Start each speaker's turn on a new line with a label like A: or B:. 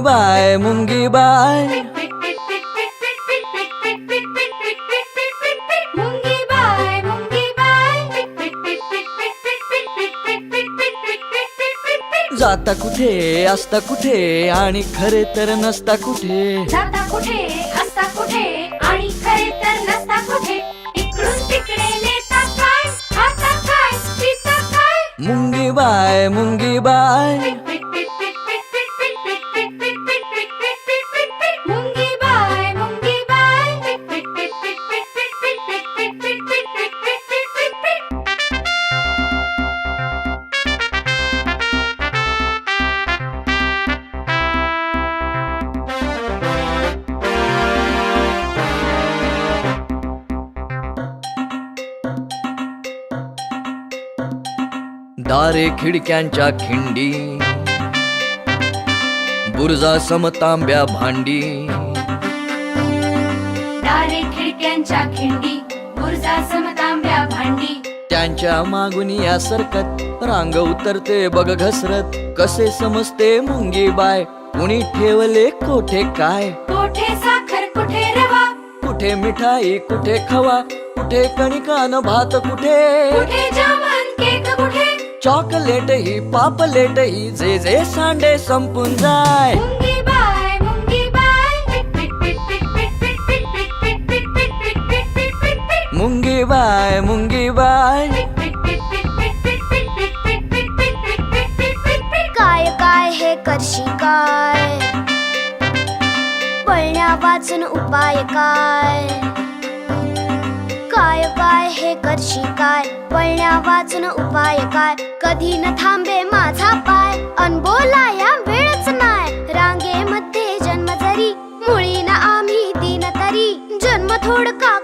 A: bye मुंगी bye
B: मुंगी bye मुंगी बाय
A: जाता कुठे असता कुठे आणि खरे तर नसता कुठे
B: जाता कुठे असता कुठे आणि खरे तर नसता कुठे इकडून तिकडे नेता काय खाता काय पिता काय
A: मुंगी बाय मुंगी बाय
B: मुंगी बाय मुंगी बाय
A: दारे खिडक्यांच्या खिंडी बुरजा समतांब्या भांडी
B: दारे खिडक्यांच्या खिंडी बुरजा समतांब्या भांडी
A: त्यांच्या मागून या सरकत रांग उतरते बघ घसरत कसे समजते मुंगी बाय कुणी ठेवले कोठे काय
B: कोठे साखर कुठे रवा
A: कुठे मिठाई कुठे खवा कुठे कणिकान भात कुठे
B: कुठे जामन केक कुठे
A: चॉकलेट ही पापलेट ही जे जे सांडे संपून जाय
B: मुंगी बाय मुंगी बाय
A: मुंगी बाय मुंगी बाय
C: काय काय हे करशी काय पळण्या वाचून उपाय काय काय काय हे करशी काय पळण्या वाचून उपाय काय कधी न थांबे माझा पाय अनबोला या वेळच नाय रांगेमध्ये जन्म जरी मुळी ना आम्ही दिन तरी जन्म थोडका